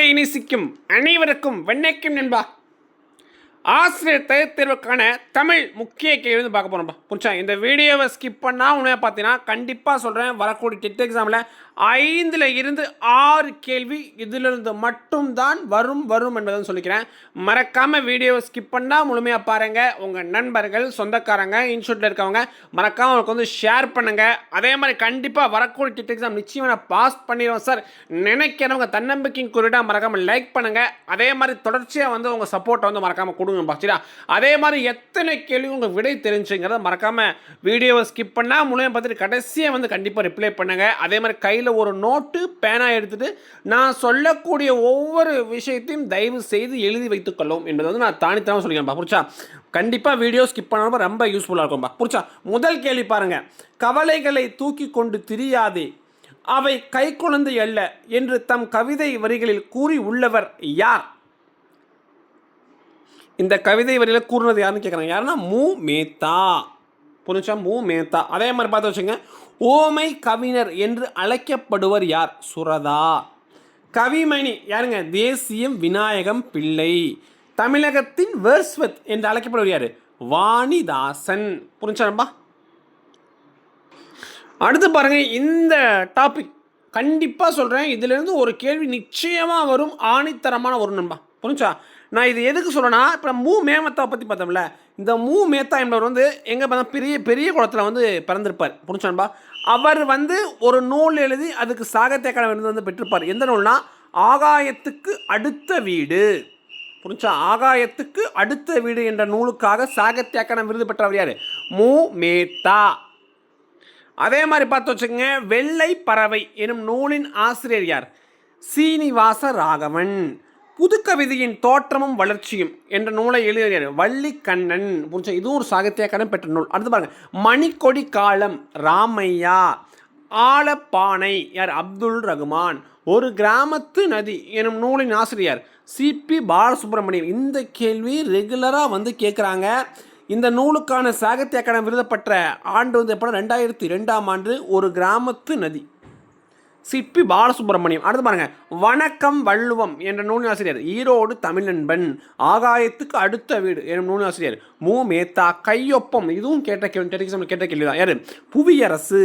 தமிழை நேசிக்கும் அனைவருக்கும் வணக்கம் நண்பா. ஆசிரியர் தகுதி தேர்வுக்கான தமிழ் முக்கிய கேள்வி வந்து பார்க்க போகிறோம்ப்பா. புரிச்சா? இந்த வீடியோவை ஸ்கிப் பண்ணால் உண்மையாக பார்த்தீங்கன்னா கண்டிப்பாக சொல்கிறேன், வரக்கூடிய டெட் எக்ஸாமில் 5ல் இருந்து 6 கேள்வி இதிலிருந்து மட்டும்தான் வரும் என்பதை சொல்லிக்கிறேன். மறக்காமல் வீடியோவை ஸ்கிப் பண்ணால் முழுமையாக பாருங்கள். உங்கள் நண்பர்கள், சொந்தக்காரங்க, இன்ஸ்டியூட்டில் இருக்கவங்க மறக்காமல் அவங்களுக்கு வந்து ஷேர் பண்ணுங்கள். அதே மாதிரி கண்டிப்பாக வரக்கூடிய டெட் எக்ஸாம் நிச்சயமாக நான் பாஸ் பண்ணிடுவோம் சார் நினைக்கிறவங்க தன்னம்பிக்கையும் குறிட்டாக மறக்காமல் லைக் பண்ணுங்கள். அதே மாதிரி தொடர்ச்சியாக வந்து உங்கள் சப்போர்ட்டை வந்து மறக்காமல் கொடுங்க பாச்சிடா. அதே மாதிரி எத்தனை கேள்வி உங்கள் விடை தெரிஞ்சுங்கிறத மறக்காமல் வீடியோவை ஸ்கிப் பண்ணால் முழுமையாக பார்த்துட்டு கடைசியாக வந்து கண்டிப்பாக ரிப்ளை பண்ணுங்கள். அதே மாதிரி கையில் ஒரு நோட்டு பேனா எடுத்துட்டு நான் சொல்லக்கூடிய ஒவ்வொரு விஷயத்தையும் தயவு செய்து எழுதி வைத்துக் கொள்ளும் என்பதை வந்து நான் தானித்தனமாக சொல்லிக்கிறேன். புரிச்சா? கண்டிப்பாக வீடியோ ஸ்கிப் பண்ணாமல் ரொம்ப யூஸ்ஃபுல்லாக இருக்கும்பா. புரிச்சா? முதல் கேள்வி பாருங்க. கவலைகளை தூக்கி கொண்டு திரியாதே, அவை கை குழந்தை அல்ல என்று தம் கவிதை வரிகளில் கூறி உள்ளவர் யார்? இந்த கவிதை வரியில் கூறினது யாருன்னு கேட்குறாங்க. யாருன்னா மு மேத்தா. புரிச்சா? மு மேத்தா. அதே மாதிரி பார்த்து வச்சுங்க. ஓமை கவிஞர் என்று அழைக்கப்படுவர் யார்? சுரதா. கவிமணி யாருங்க? தேசியம் விநாயகம் பிள்ளை. தமிழகத்தின் வேர்ஸ்வத் என்று அழைக்கப்படுவர் யார்? வாணிதாசன். புரிஞ்சாப்பா? அடுத்து பாருங்க, இந்த டாபிக் கண்டிப்பாக சொல்கிறேன், இதிலிருந்து ஒரு கேள்வி நிச்சயமாக வரும், ஆணித்தரமான ஒரு நண்பா. புரிஞ்சா? நான் இது எதுக்கு சொல்கிறேன்னா, இப்போ மு மேமத்தாவை பற்றி பார்த்தோம்ல, இந்த மு மேத்தா என்பவர் வந்து எங்கே பார்த்தா பெரிய பெரிய குளத்தில் வந்து பிறந்திருப்பார். புரிஞ்சான்பா? அவர் வந்து ஒரு நூல் எழுதி அதுக்கு சாகித்ய அகாடமி விருது வந்து பெற்றிருப்பார். எந்த நூல்னா ஆகாயத்துக்கு அடுத்த வீடு. புரிஞ்சா? ஆகாயத்துக்கு அடுத்த வீடு என்ற நூலுக்காக சாகித்ய அகாடமி விருது பெற்றவர் யார்? மு மேத்தா. அதே மாதிரி பார்த்து வச்சுக்கோங்க. வெள்ளை பறவை எனும் நூலின் ஆசிரியர் யார்? சீனிவாச ராகவன். புதுக்கவிதையின் தோற்றமும் வளர்ச்சியும் என்ற நூலை எழுதியார் வள்ளிக்கண்ணன். புரிஞ்சா? இதுவும் ஒரு சாகித்ய அகாடமி பெற்ற நூல். அடுத்து பாருங்க. மணிக்கொடி காலம் ராமையா. ஆலப்பானை யார்? அப்துல் ரகுமான். ஒரு கிராமத்து நதி எனும் நூலின் ஆசிரியர் சிபி பாலசுப்ரமணியம். இந்த கேள்வி ரெகுலராக வந்து கேட்குறாங்க. இந்த நூலுக்கான சாகித்ய அகாடமி விருது பெற்ற ஆண்டு வந்து எப்போ? 2002ஆம் ஆண்டு. ஒரு கிராமத்து நதி, சிப்பி பாலசுப்ரமணியம். அடுத்து பாருங்க. வணக்கம் வள்ளுவம் என்ற நூலின் ஆசிரியர் ஈரோடு தமிழன்பன். ஆகாயத்துக்கு அடுத்த வீடு எனும் நூலின் ஆசிரியர் மு மேத்தா. கையொப்பம் இதுவும் கேட்ட கேள்விதான். யாரு? புவியரசு.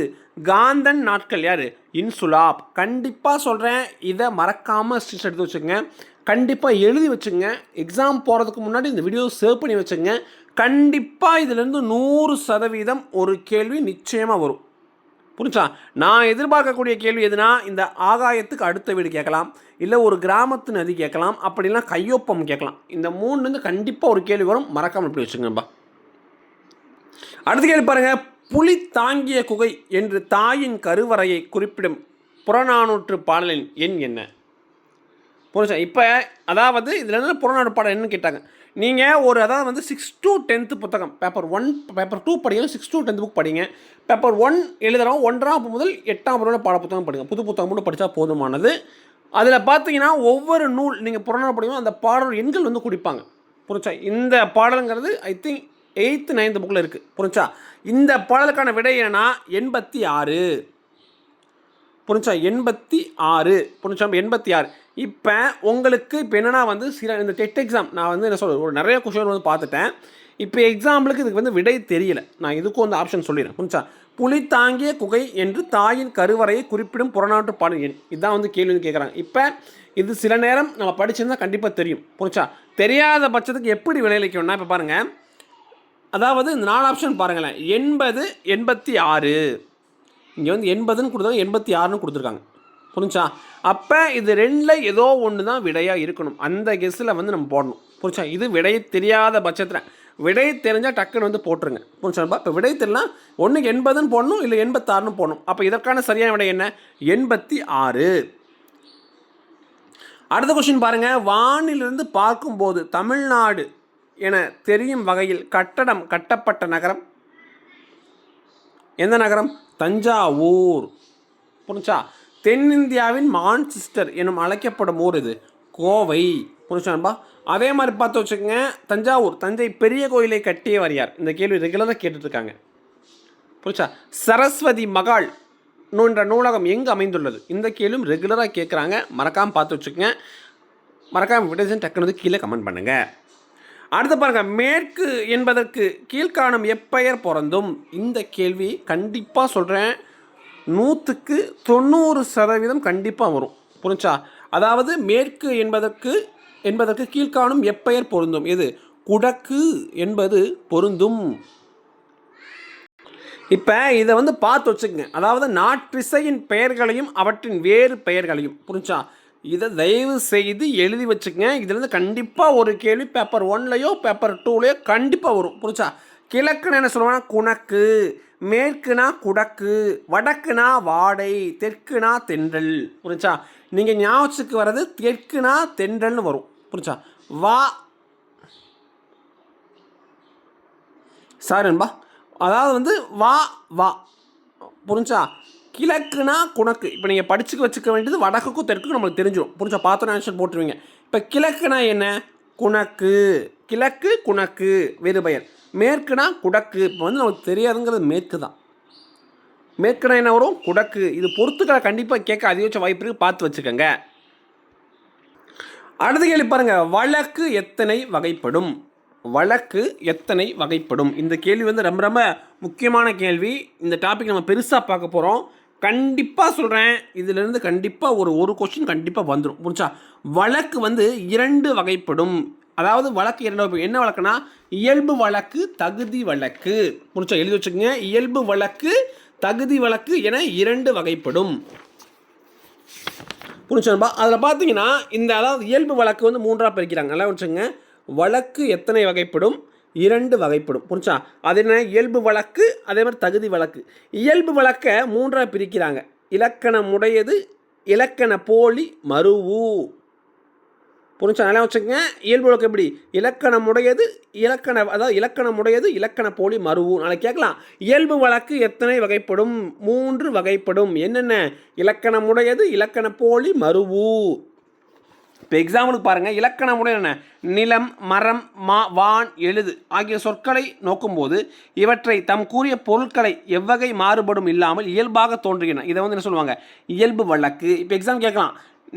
காந்தன் நாட்கள் யாரு? இன்சுலாப். கண்டிப்பாக சொல்கிறேன், இதை மறக்காமல் ஸ்டிச் எடுத்து வச்சுங்க, கண்டிப்பாக எழுதி வச்சுங்க. எக்ஸாம் போகிறதுக்கு முன்னாடி இந்த வீடியோ சேவ் பண்ணி வச்சுங்க. கண்டிப்பாக இதிலேருந்து 100% ஒரு கேள்வி நிச்சயமாக வரும். புரிஞ்சா? நான் எதிர்பார்க்கக்கூடிய கேள்வி எதுனா, இந்த ஆகாயத்துக்கு அடுத்த வீடு கேட்கலாம், இல்லை ஒரு கிராமத்து நதி கேட்கலாம், அப்படிலாம் கையொப்பம் கேட்கலாம். இந்த 3 கண்டிப்பாக ஒரு கேள்வி வரும். மறக்காமல் இப்படி வச்சுங்கப்பா. அடுத்த கேள்வி பாருங்க. புலி தாங்கிய குகை என்று தாயின் கருவறையை குறிப்பிடும் புறநானூற்று பாடலின் எண் என்ன? புரிஞ்சா? இப்போ அதாவது இதில் என்ன புறநானூற்று பாடல் என்னன்னு கேட்டாங்க. நீங்கள் ஒரு அதாவது வந்து 6 to 10th புத்தகம், பேப்பர் 1 பேப்பர் 2 படிங்க, 6 to 10th புக் படிங்க. பேப்பர் 1 எழுதுகிறோம், 1ஆம் வகுப்பு முதல் 8ஆம் வகுப்பு பாட புத்தகம் படிங்க. புது புத்தகம் மட்டும் படித்தா போதுமானது. அதில் பார்த்தீங்கன்னா ஒவ்வொரு நூல் நீங்கள் புறநானூறு படிக்கணும், அந்த பாடல் எண்கள் வந்து குடிப்பாங்க. புரிஞ்சா? இந்த பாடலுங்கிறது ஐ திங்க் 8th 9th புக்கில் இருக்குது. புரிஞ்சா? இந்த பாடலுக்கான விடை என்னன்னா 86. புரிஞ்சா? 86. புரிஞ்சா? 86. இப்போ உங்களுக்கு இப்போ என்னென்னா வந்து சில இந்த டெட் எக்ஸாம் நான் வந்து என்ன சொல்கிறது, ஒரு நிறைய கொஷின் வந்து பார்த்துட்டேன். இப்போ எக்ஸாம்பிளுக்கு இதுக்கு வந்து விடை தெரியல, நான் இதுக்கும் வந்து ஆப்ஷன் சொல்லிடுறேன். புரிஞ்சா? புலி தாங்கிய குகை என்று தாயின் கருவறையை குறிப்பிடும் புறநானூற்று பாடல் எண், இதுதான் வந்து கேள்வி வந்து கேட்குறாங்க. இப்போ இது சில நேரம் நம்ம படிச்சிருந்தால் கண்டிப்பாக தெரியும். புரிஞ்சா? தெரியாத பட்சத்துக்கு எப்படி விளைவிக்கணும்னா, இப்போ பாருங்கள், அதாவது இந்த 4 ஆப்ஷன் பாருங்களேன். 80, 86. இங்கே வந்து 80ன்னு கொடுத்தாங்க, 86ன்னு கொடுத்துருக்காங்க. புரிஞ்சா? அப்போ இது 2ல் ஏதோ ஒன்று தான் விடையாக இருக்கணும். அந்த கெஸ்ஸில் வந்து நம்ம போடணும். புரிஞ்சா? இது விடை தெரியாத பட்சத்தில், விடை தெரிஞ்சால் டக்குன்னு வந்து போட்டுருங்க. புரிஞ்சாப்பா? இப்போ விடை தெரியலாம், ஒன்றுக்கு 80ன்னு போடணும், இல்லை 86ன்னு போடணும். அப்போ இதற்கான சரியான விடை என்ன? 86. அடுத்த கொஸ்டின் பாருங்கள். வானிலிருந்து பார்க்கும்போது தமிழ்நாடு என தெரியும் வகையில் கட்டடம் கட்டப்பட்ட நகரம் எந்த நகரம்? தஞ்சாவூர். புரிஞ்சா? தென்னிந்தியாவின் மான்செஸ்டர் எனும் அழைக்கப்படும் ஊர் இது கோவை. புரிஞ்சான்பா? அதே மாதிரி பார்த்து வச்சுக்கோங்க. தஞ்சாவூர், தஞ்சை பெரிய கோயிலை கட்டியவர் யார்? இந்த கேள்வி ரெகுலராக கேட்டுட்ருக்காங்க. புரிச்சா? சரஸ்வதி மகால் என்ற நூலகம் எங்கு அமைந்துள்ளது? இந்த கேள்வியும் ரெகுலராக கேட்குறாங்க, மறக்காமல் பார்த்து வச்சுக்கோங்க. மறக்காம விட்டேஷன் டக்குனு வந்து கீழே கமெண்ட் பண்ணுங்கள். அடுத்து பாருங்கள், மேற்கு என்பதற்கு கீழ்காணும் எப்பெயர் பொருந்தும். இந்த கேள்வி கண்டிப்பாக சொல்கிறேன், 100க்கு 90% கண்டிப்பாக வரும். புரிஞ்சா? அதாவது மேற்கு என்பதற்கு கீழ்காணும் எப்பெயர் பொருந்தும். எது? குடக்கு என்பது பொருந்தும். இப்போ இதை வந்து பார்த்து வச்சுக்கங்க. அதாவது நாற்றிசையின் பெயர்களையும் அவற்றின் வேறு பெயர்களையும். புரிஞ்சா? இதை தயவு செய்து எழுதி வச்சுக்கங்க. இதுலேருந்து கண்டிப்பாக ஒரு கேள்வி பேப்பர் 1லையோ பேப்பர் 2லையோ கண்டிப்பாக வரும். புரிஞ்சா? கிழக்குன்னு என்ன சொல்லுவாங்கன்னா குணக்கு, மேற்குனா குடக்கு, வடக்குனா வாடை, தெற்குனா தென்றல். புரிஞ்சா? நீங்கள் ஞாபகத்துக்கு வர்றது தெற்குனா தென்றல்னு வரும். புரிஞ்சா? சாரி நண்பா, அதாவது வந்து வா. புரிஞ்சா? கிழக்குனா குணக்கு. இப்போ நீங்கள் படிச்சுக்க வச்சுக்க வேண்டியது வடக்குக்கும் தெற்குக்கும் நம்மளுக்கு தெரிஞ்சிடும். புரிஞ்சா? பார்த்தோன்னு ஆன்சர் போட்டுருவீங்க. இப்போ கிழக்குனா என்ன? குணக்கு. கிழக்கு குணக்கு வேறு பெயர். மேற்குனா குடக்கு. இப்போ வந்து நமக்கு தெரியாதுங்கிறது மேற்கு தான். மேற்குனா என்ன வரும்? குடக்கு. இது பொறுத்துக்களை கண்டிப்பாக கேட்க அதிகபட்ச வாய்ப்பு இருக்குது, பார்த்து வச்சுக்கோங்க. அடுத்த கேள்வி பாருங்கள், வழக்கு எத்தனை வகைப்படும்? வழக்கு எத்தனை வகைப்படும்? இந்த கேள்வி வந்து ரொம்ப ரொம்ப முக்கியமான கேள்வி. இந்த டாபிக் நம்ம பெருசாக பார்க்க போகிறோம். கண்டிப்பாக சொல்கிறேன், இதிலிருந்து கண்டிப்பாக ஒரு கொஸ்டின் கண்டிப்பாக வந்துடும். புரிஞ்சா? வழக்கு வந்து 2 வகைப்படும். அதாவது வழக்கு 2 வகைப்படும். என்ன வழக்குனா இயல்பு வழக்கு, தகுதி வழக்கு. புரிஞ்சா? எழுதி வச்சுக்கோங்க. இயல்பு வழக்கு, தகுதி வழக்கு என 2 வகைப்படும். புரிஞ்சுப்பா? அதில் பார்த்தீங்கன்னா அதாவது இயல்பு வழக்கு வந்து 3ஆக பிரிக்கிறாங்க. நல்லா வச்சுங்க. வழக்கு எத்தனை வகைப்படும்? 2 வகைப்படும். புரிஞ்சா? அது என்ன? இயல்பு வழக்கு, அதே மாதிரி தகுதி வழக்கு. இயல்பு வழக்கை 3ஆக பிரிக்கிறாங்க. இலக்கணமுடையது, இலக்கண போலி, மருவு. புரிஞ்சா? நல்லா வச்சுக்கோங்க. இயல்பு வழக்கு எப்படி? இலக்கணமுடையது, இலக்கணமுடையது, இலக்கண போலி, மருவு. நாளைக்கு கேட்கலாம், இயல்பு வழக்கு எத்தனை வகைப்படும்? 3 வகைப்படும். என்னென்ன? இலக்கணமுடையது, இலக்கண போலி, மருவு. இப்போ எக்ஸாம்பிளுக்கு பாருங்கள், இலக்கணமுடைய என்ன? நிலம், மரம், வான், எழுது ஆகிய சொற்களை நோக்கும்போது இவற்றை தம் கூறிய பொருட்களை எவ்வகை மாறுபடும் இல்லாமல் இயல்பாக தோன்றுகின்றன. இதை வந்து என்ன சொல்லுவாங்க? இயல்பு வழக்கு. இப்போ எக்ஸாம் கேட்கலாம்,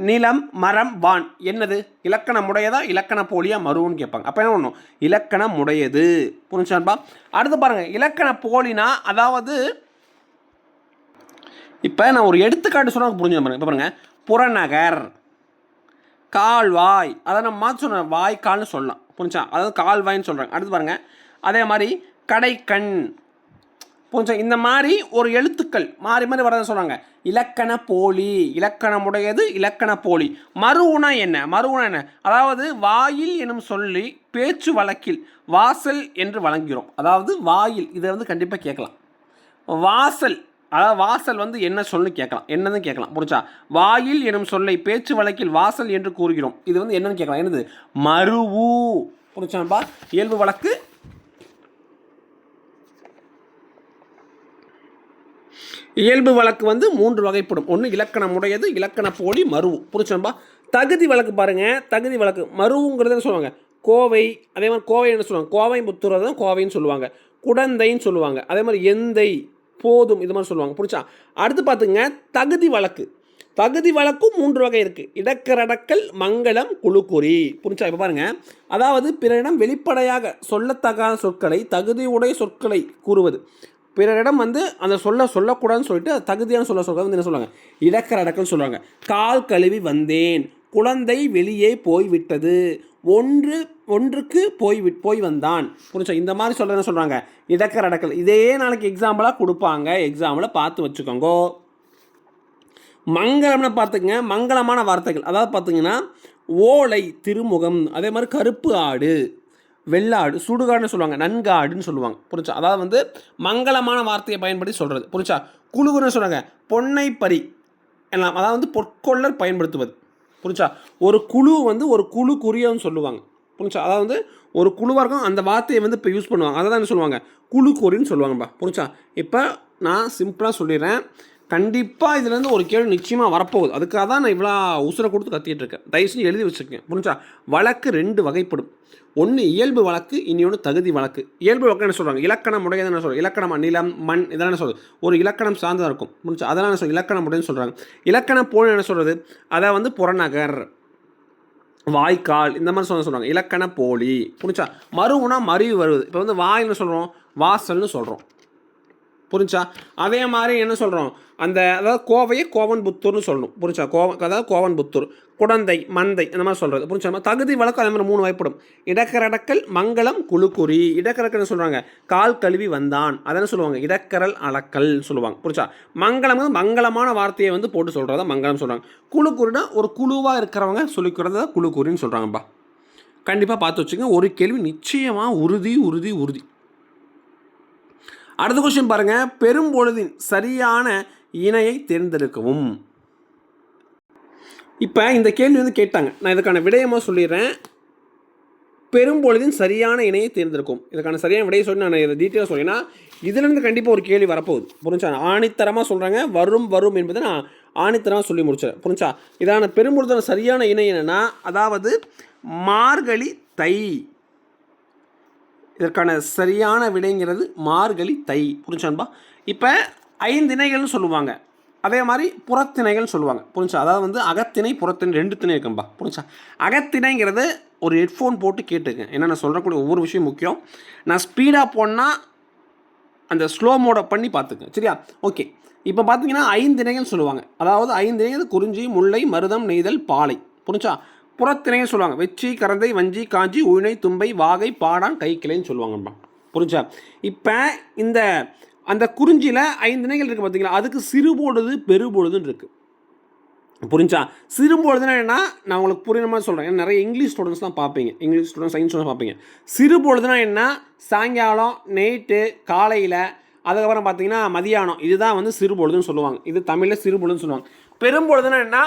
நிலம், மரம், வான் என்னது? இலக்கணமுடையதா, இலக்கண போலியா, மருவுன்னு கேட்பாங்க. அப்போ என்ன பண்ணணும்? இலக்கணமுடையது. புரிஞ்சான்பா? அடுத்து பாருங்கள், இலக்கண போலினா அதாவது இப்போ நான் ஒரு எடுத்துக்காட்டு சொன்னால் புரிஞ்சு பாருங்க. இப்போ பாருங்கள், புறநகர், கால்வாய், அதை நம்ம மாற்றி சொன்ன வாய்க்கால்னு சொல்லலாம். புரிஞ்சா? அதாவது கால்வாய்ன்னு சொல்கிறாங்க. அடுத்து பாருங்கள், அதே மாதிரி கடைக்கண். புரிஞ்சா? இந்த மாதிரி ஒரு எழுத்துக்கள் மாறி மாறி வரதை சொல்கிறாங்க. இலக்கண போலி, இலக்கணமுடையது, இலக்கண போலி. மருவுனா என்ன? மருவுனா என்ன? அதாவது வாயில் எனும் சொல்லி பேச்சு வழக்கில் வாசல் என்று வழங்குகிறோம். அதாவது வாயில், இதை வந்து கண்டிப்பாக கேட்கலாம். வாசல், அதாவது வாசல் வந்து என்ன சொல்லு கேட்கலாம், என்னன்னு கேட்கலாம். புரிஞ்சா? வாயில் எனும் சொல்லை பேச்சு வழக்கில் வாசல் என்று கூறுகிறோம். இது வந்து என்னன்னு கேட்கலாம். என்னது? மருவு. புரிஞ்சான்பா? இயல்பு வழக்கு, இயல்பு வழக்கு வந்து 3 வகைப்படும். ஒன்று இலக்கணமுடையது, இலக்கண போலி, மருவு. புரிஞ்சான்பா? தகுதி வழக்கு பாருங்கள். தகுதி வழக்கு மருவுங்கிறதுன்னு சொல்லுவாங்க. கோவை, அதே மாதிரி கோவை என்ன சொல்லுவாங்க? கோவை முத்துறது தான் கோவைன்னு சொல்லுவாங்க. குடந்தைன்னு சொல்லுவாங்க. அதே மாதிரி எந்தை, போதும், இது மாதிரி சொல்லுவாங்க. புரிச்சா? அடுத்து பார்த்துங்க, தகுதி வழக்கு. தகுதி வழக்கும் 3 வகை இருக்குது. இடக்கரடக்கல், மங்களம், குழுக்குறி. புரிச்சா? இப்போ பாருங்கள், அதாவது பிறரிடம் வெளிப்படையாக சொல்லத்தகாத சொற்களை, தகுதியுடைய சொற்களை கூறுவது. பிறரிடம் வந்து அந்த சொல்லக்கூடாதுன்னு சொல்லிட்டு தகுதியான சொல்ல வந்து என்ன சொல்லுவாங்க? இடக்கரடக்கல் சொல்லுவாங்க. கால் கழுவி வந்தேன், குழந்தை வெளியே போய்விட்டது, ஒன்றுக்கு போய் வந்தான். புரிஞ்சா? இந்த மாதிரி சொல்ல என்ன சொல்கிறாங்க? இடக்கரடக்கல். இதே நாளைக்கு எக்ஸாம்பிளாக கொடுப்பாங்க. எக்ஸாம்பிளை பார்த்து வச்சுக்கோங்க. மங்களம்னு பார்த்துங்க, மங்களமான வார்த்தைகள். அதாவது பார்த்தீங்கன்னா ஓலை, திருமுகம், அதே மாதிரி கருப்பு ஆடு, வெள்ளாடு, சுடுகாடுன்னு சொல்லுவாங்க, நன்காடுன்னு சொல்லுவாங்க. புரிஞ்சா? அதாவது வந்து மங்களமான வார்த்தையை பயன்படுத்தி சொல்கிறது. புரிஞ்சா? குழுவுன்னு சொல்கிறாங்க, பொன்னை பறி எல்லாம், அதாவது வந்து பொற்கொள்ளர் பயன்படுத்துவது. புரிஞ்சா? ஒரு குழு வந்து ஒரு குழு குறியன்னு சொல்லுவாங்க. புரிஞ்சா? அதாவது வந்து ஒரு குழுவாக இருக்கும், அந்த வார்த்தையை வந்து இப்போ யூஸ் பண்ணுவாங்க. அதை தான் என்ன சொல்லுவாங்க? குழு குறின்னு சொல்லுவாங்கப்பா. புரிஞ்சா? இப்போ நான் சிம்பிளாக சொல்லிடுறேன். கண்டிப்பாக இதுலேருந்து ஒரு கேள்வி நிச்சயமாக வரப்போகுது. அதுக்காக தான் நான் இவ்வளோ உசுரை கொடுத்து கத்திட்டு இருக்கேன். தயவுசெய்து எழுதி வச்சுருக்கேன். புரிஞ்சா? வழக்கு 2 வகைப்படும். ஒன்று இயல்பு வழக்கு, இன்னொன்று தகுதி வழக்கு. இயல்பு வழக்கு என்ன சொல்கிறாங்க? இலக்கணம் உடையது என்ன சொல்கிறாங்க? இலக்கணம், நிலம், மண், இதெல்லாம் என்ன சொல்கிறது? ஒரு இலக்கணம் சார்ந்ததாக இருக்கும். புரிஞ்சா? அதெல்லாம் என்ன சொல்கிறது? இலக்கணம் உடையன்னு சொல்கிறாங்க. இலக்கணம் போல என்ன சொல்கிறது? அதை வந்து புறநகர், வாய்க்கால் இந்த மாதிரி சொல்லுவாங்க. இலக்கண போலி. புரிஞ்சா? மருவுனா மருவி வருவது. இப்போ வந்து வாயில்னு சொல்கிறோம், வாசல்னு சொல்கிறோம். புரிஞ்சா? அதே மாதிரி என்ன சொல்கிறோம், அந்த அதாவது கோவையை கோவன்புத்தூர்னு சொல்லணும். புரிஞ்சா? அதாவது கோவன்புத்தூர், குடந்தை, மந்தை இந்த மாதிரி சொல்கிறது. புரிஞ்சா? தகுதி வழக்கம் அதே மாதிரி 3 வகைப்படும். இடக்கரடக்கல், மங்களம், குழுக்குறி. இடக்கரக்கல் சொல்கிறாங்க கால் கழுவி வந்தான், அதென்ன சொல்லுவாங்க இடக்கரல் அளக்கல் சொல்லுவாங்க. புரிஞ்சா? மங்களம் வந்து மங்களமான வார்த்தையை வந்து போட்டு சொல்கிறத மங்களம் சொல்கிறாங்க. குழுக்குறினா ஒரு குழுவாக இருக்கிறவங்க சொல்லிக்கிறத குழுக்குறின்னு சொல்கிறாங்கப்பா. கண்டிப்பாக பார்த்து வச்சுங்க. ஒரு கேள்வி நிச்சயமாக உறுதி உறுதி உறுதி. அடுத்த கொஸ்டின் பாருங்க. பெரும்பொழுதின் சரியான இணையை தேர்ந்தெடுக்கவும். இப்போ இந்த கேள்வி வந்து கேட்டாங்க, நான் இதுக்கான விடயமாக சொல்லிடுறேன். பெரும்பொழுதின் சரியான இணையை தேர்ந்தெடுக்கும். இதுக்கான சரியான விடையை சொல்லி நான் இதை டீட்டெயிலாக சொல்லினா இதுலேருந்து கண்டிப்பாக ஒரு கேள்வி வரப்போகுது. புரிஞ்சா? ஆணித்தரமாக சொல்கிறாங்க, வரும் வரும் என்பதை நான் ஆணித்தரமாக சொல்லி முடிச்சேன். புரிஞ்சா? இதான பெரும்பொழுதான சரியான இணை என்னென்னா, அதாவது மார்கழி தை. இதற்கான சரியான விடைங்கிறது மார்கழி தை. புரிஞ்சான்பா? இப்போ 5 திணைகள்னு சொல்லுவாங்க, அதே மாதிரி புறத்திணைகள்னு சொல்லுவாங்க. புரிஞ்சா? அதாவது வந்து அகத்திணை புறத்திணை 2 திணை இருக்கும்பா. புரிஞ்சா? அகத்திணைங்கிறது ஒரு ஹெட்ஃபோன் போட்டு கேட்டுக்கேன், ஏன்னா நான் சொல்கிறக்கூடிய ஒவ்வொரு விஷயம் முக்கியம். நான் ஸ்பீடாக போனால் அந்த ஸ்லோ மோடை பண்ணி பார்த்துக்கேன், சரியா? ஓகே. இப்போ பார்த்தீங்கன்னா 5 திணைகள் சொல்லுவாங்க. அதாவது 5 திணைகள் குறிஞ்சி, முல்லை, மருதம், நெய்தல், பாலை. புரிஞ்சா? புறத்திணைன்னு சொல்லுவாங்க வெச்சி, கரந்தை, வஞ்சி, காஞ்சி, உயினை, தும்பை, வாகை, பாடான், கைக்கிளைன்னு சொல்லுவாங்கப்பா. புரிஞ்சா? இப்போ இந்த அந்த குறிஞ்சியில் 5 திணைகள் இருக்குது பார்த்தீங்களா, அதுக்கு சிறுபொழுது பெருபொழுதுன்னு இருக்குது. புரிஞ்சா? சிறுபொழுதுனா என்ன, நான் உங்களுக்கு புரியுற மாதிரி சொல்கிறேன். ஏன்னா நிறைய இங்கிலீஷ் ஸ்டூடெண்ட்ஸ் தான் பார்ப்பீங்க, இங்கிலீஷ் ஸ்டூடெண்ட்ஸ், சயின்ஸ் ஸ்டூடெண்ட்ஸ் பார்ப்பீங்க. சிறுபொழுதுனா என்ன, சாயங்காலம், நைட்டு, காலையில், அதுக்கப்புறம் பார்த்தீங்கன்னா மதியானம், இதுதான் வந்து சிறுபொழுதுன்னு சொல்லுவாங்க. இது தமிழில் சிறுபொழுதுன்னு சொல்லுவாங்க. பெரும்பொழுதுனா என்ன,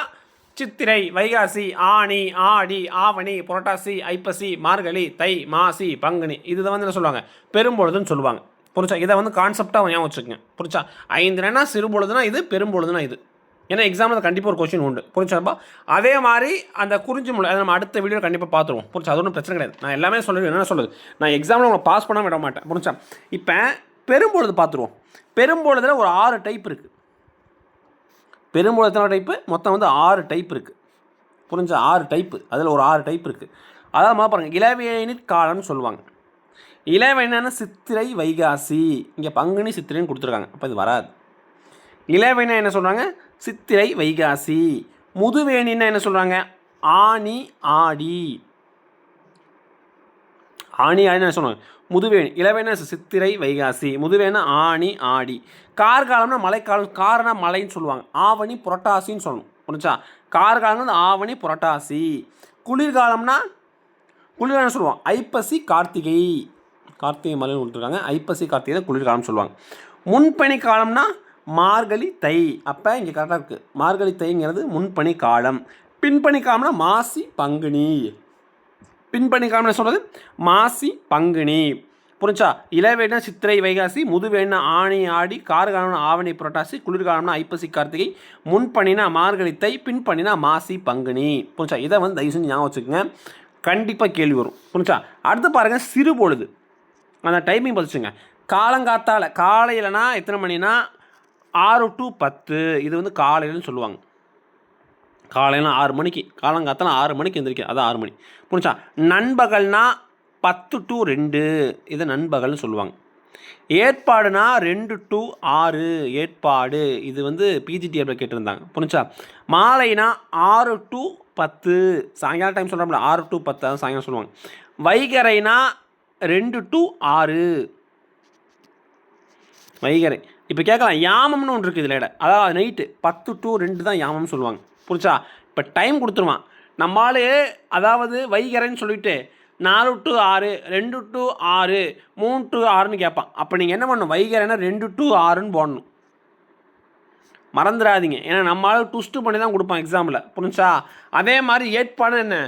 சித்திரை, வைகாசி, ஆனி, ஆடி, ஆவணி, புரட்டாசி, ஐப்பசி, மார்கழி, தை, மாசி, பங்குனி, இதுதான் வந்து என்ன சொல்லுவாங்க பெரும்பொழுதுன்னு சொல்லுவாங்க. புரிச்சா? இதை வந்து கான்செப்டாக ஞாபகம் வச்சுக்கோங்க. புரிச்சா? 5 தினைனா சிறுபொழுதுனா இது, பெரும்பொழுதுனா இது. ஏன்னா எக்ஸாமில் கண்டிப்பாக ஒரு கொஸ்டின் உண்டு. புரிஞ்சாப்பா? அதே மாதிரி அந்த குறிஞ்சி முல்லை, அதை நம்ம அடுத்த வீடியோ கண்டிப்பாக பார்த்துருவோம். புரிச்சா? அது ஒன்றும் பிரச்சனை கிடையாது. நான் எல்லாமே சொல்லுவேன், என்ன சொல்லுது, நான் எக்ஸாமில் உங்களை பாஸ் பண்ண விட மாட்டேன். புரிஞ்சா? இப்போ பெரும்பொழுது பார்த்துருவோம். பெரும்பொழுதுல ஒரு 6 டைப் இருக்குது. பெரும்பொழுதுல டைப்பு மொத்தம் வந்து 6 டைப் இருக்குது. புரிஞ்சா? 6 டைப்பு, அதில் ஒரு 6 டைப் இருக்குது. அதாவது மாதிரி பாருங்கள், இளவேனிற் காலம்னு சொல்லுவாங்க. இளவேனா சித்திரை, வைகாசி, இங்கே பங்குனி, சித்திரைன்னு கொடுத்துருக்காங்க, அப்போ இது வராது. இளவேனா என்ன சொல்கிறாங்க, சித்திரை, வைகாசி. முதுவேணின்னா என்ன சொல்கிறாங்க, ஆனி, ஆடி. ஆனி ஆடின்னு என்ன சொல்லுவாங்க, முதுவேணி. இளவேனா சித்திரை, வைகாசி. முதுவேனா ஆனி, ஆடி. கார்காலம்னா மழைக்காலம், காரனா மழைன்னு சொல்லுவாங்க. ஆவணி, புரட்டாசின்னு சொல்லணும். புரிஞ்சா? கார்காலம்னா ஆவணி, புரட்டாசி. குளிர்காலம்னா குளிர்காலம் சொல்லுவாங்க ஐப்பசி, கார்த்திகை. கார்த்திகை மலைன்னு கொடுத்துருக்காங்க, ஐப்பசி, கார்த்திகை குளிர்காலம் சொல்லுவாங்க. முன்பனி காலம்னா மார்கழி, தை. அப்போ இங்கே கரெக்டாக இருக்குது, மார்கழி தைங்கிறது முன்பனி காலம். பின்பனி காலம்னா மாசி, பங்குனி. பின்பனி காலம் சொல்கிறது மாசி, பங்குனி. புரிஞ்சா? இளவேனா சித்திரை, வைகாசி. முதுவேனா ஆனி, ஆடி. கார்காலம்னா ஆவணி, புரட்டாசி. குளிர்காலம்னா ஐப்பசி, கார்த்திகை. முன்பனினா மார்கழி, தை. பின்பனினா மாசி, பங்குனி. புரிஞ்சா? இதை வந்து தயவு செஞ்சு ஞாபகம் வச்சுக்கோங்க, கண்டிப்பாக கேள்வி வரும். புரிஞ்சா? அடுத்து பாருங்கள், சிறுபொழுது. அந்த டைமிங் பதிச்சுங்க. காலங்காத்தால், காலையிலனா எத்தனை மணினா 6 to 10, இது வந்து காலையிலன்னு சொல்லுவாங்க. காலையில் 6 மணிக்கு, காலங்காத்தால் 6 மணிக்கு எழுந்திரிக்க, அதான் 6 மணி. புரிஞ்சா? நண்பகல்னா 10 to 2, இதை நண்பகல்னு சொல்லுவாங்க. ஏற்பாடுனா 2 to 6, ஏற்பாடு. இது வந்து பிஜிடிஆரில் கேட்டிருந்தாங்க. புரிஞ்சா? மாலைனா 6 to 10, சாயங்காலம் டைம் சொல்கிறோம்ல, 6 to 10, அதான் சாயங்காலம் சொல்லுவாங்க. வைகரைனா 2 to 6, வைகரை. இப்போ கேட்கலாம், யாமம்னு ஒன்று இருக்குது இதில், அதாவது நைட்டு 10 to 2 தான் யாமம்னு சொல்லுவாங்க. புரிச்சா? இப்போ டைம் கொடுத்துருவான் நம்மளாலே, அதாவது வைகரைன்னு சொல்லிவிட்டு 4 to 6, 2 to 6, 3 to 6ன்னு கேட்பான். அப்போ நீங்கள் என்ன பண்ணணும், வைகரைனா 2 to 6ன்னு போடணும், மறந்துடாதீங்க. ஏன்னா நம்மளால் ட்விஸ்ட்டு பண்ணி தான் கொடுப்பான் எக்ஸாமில். புரிஞ்சா? அதே மாதிரி ஏற்பாடு என்ன,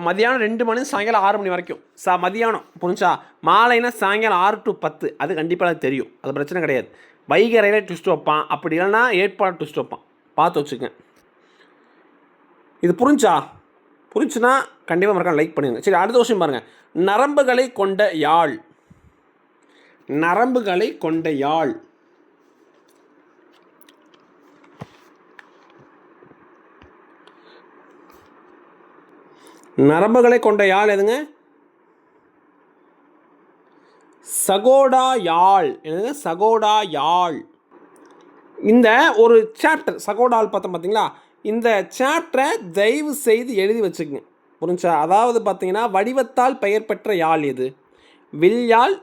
மதியானம் 2 மணி சாயங்காலம் 6 மணி வரைக்கும் மதியானம். புரிஞ்சா? மாலைனா சாயங்காலம் 6 to 10, அது கண்டிப்பாக தெரியும், அது பிரச்சனை கிடையாது. வைகரையில் ட்விஸ்ட் வைப்பான், அப்படி இல்லைன்னா ஏற்பாடு ட்விஸ்ட் வைப்பான், பார்த்து வச்சுக்கங்க. இது புரிஞ்சுன்னா கண்டிப்பாக மறக்காம லைக் பண்ணுங்க. சரி, அடுத்த விஷயம் பாருங்கள். நரம்புகளை கொண்ட யாழ். நரம்புகளை கொண்ட யாழ். நரம்புகளை கொண்ட யாழ் எதுங்க? சகோடா யாழ். என்னதுங்க? சகோடா யாழ். இந்த ஒரு சாப்டர் சகோடால் பார்த்தோம் பார்த்தீங்களா? இந்த சாப்டரை தயவு செய்து எழுதி வச்சுக்கங்க. புரிஞ்சா? அதாவது பார்த்தீங்கன்னா, வடிவத்தால் பெயர் பெற்ற யாழ் எது? வில்யாழ்,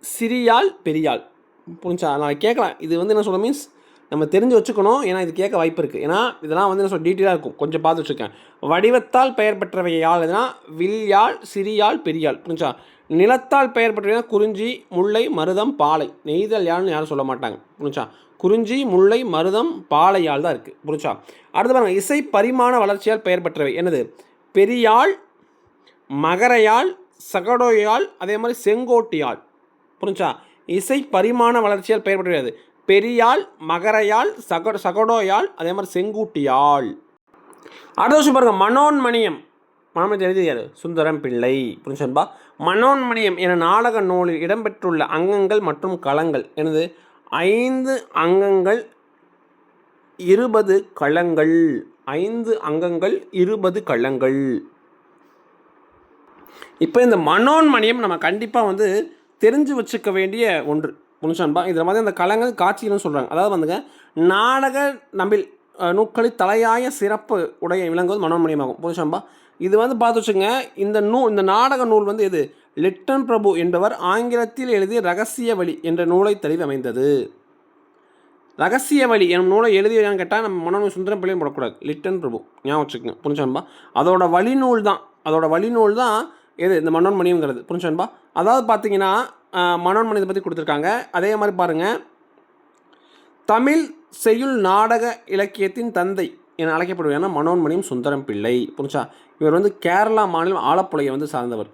சிறியாழ், பெரியாழ். புரிஞ்சா? நான் கேட்கலாம். இது வந்து என்ன சொல்ல மீன்ஸ் நம்ம தெரிஞ்சு வச்சுக்கணும். ஏன்னா இது கேட்க வாய்ப்பு இருக்குது. ஏன்னா இதெல்லாம் வந்து என்ன சொல்ல டீட்டெயிலாக இருக்கும். கொஞ்சம் பார்த்து வச்சுருக்கேன். வடிவத்தால் பெயர் பெற்றவை யாழ் எதுனா வில்யாழ், சிறியாழ், பெரியாழ். புரிஞ்சா? நிலத்தால் பெயர் பெற்றவை குறிஞ்சி, முல்லை, மருதம், பாலை. நெய்தல் யாழ்னு யாரும் சொல்ல மாட்டாங்க. புரிஞ்சா? குறிஞ்சி, முல்லை, மருதம், பாலை யாழ் தான் இருக்குது. புரிஞ்சா? அடுத்து பாருங்கள், இசை பரிமாண வளர்ச்சியால் பெயர் பெற்றவை என்னது? பெரியாழ், மகரையாழ், சகடோயாழ், அதே மாதிரி செங்கோட்டியாழ். புரிஞ்சா? இசை பரிமாண வளர்ச்சியால் பெயர் பெற்றது பெரியாழ், மகரையாழ், சகடோயாழ், அதே மாதிரி செங்கூட்டியாழ். அடுத்த வருஷம் பாருங்கள், மனோன்மணியம். மனோன்மணியத்தை எழுதியார் சுந்தரம் பிள்ளை. புரிஞ்சன்பா? மனோன்மணியம் என நாடக நூலில் இடம்பெற்றுள்ள அங்கங்கள் மற்றும் களங்கள் எனது 5 அங்கங்கள் 20 களங்கள். 5 அங்கங்கள் 20 களங்கள். இப்போ இந்த மனோன்மணியம் நம்ம கண்டிப்பாக வந்து தெரிஞ்சு வச்சுக்க வேண்டிய ஒன்று. புரிஞ்சன்பா? இதில் மாதிரி அந்த களங்கள் காட்சிகள்னு சொல்கிறாங்க. அதாவது வந்துங்க, நாடக நம்பில் நூல்களில் தலையாய சிறப்பு உடைய விளங்குவது மனோன்மணியமாகும். புரிஞ்சன்பா? இது வந்து பார்த்து வச்சுங்க, இந்த நாடக நூல் வந்து எது? லிட்டன் பிரபு என்பவர் ஆங்கிலத்தில் எழுதிய ரகசிய வழி என்ற நூலை தழுவி அமைந்தது. ரகசிய வழி எனும் நூலை எழுதியான்னு கேட்டால் நம்ம மனோன்மணி சுந்தரம் பிள்ளையும் போடக்கூடாது. லிட்டன் பிரபு ஞாபகம் வச்சுக்கோங்க. புரிஞ்சன்பா? அதோட வழிநூல் தான் எது? இந்த மனோன்மணியங்கிறது. புரிஞ்சன்பா? அதாவது பார்த்தீங்கன்னா, மனோன்மணியத்தை பற்றி கொடுத்துருக்காங்க. அதே மாதிரி பாருங்கள், தமிழ் செய்யுள் நாடக இலக்கியத்தின் தந்தை என அழைக்கப்படுவார் மனோன்மணியம் சுந்தரம் பிள்ளை. புரிஞ்சா? இவர் வந்து கேரளா மாநிலம் ஆலப்புழையை வந்து சார்ந்தவர்.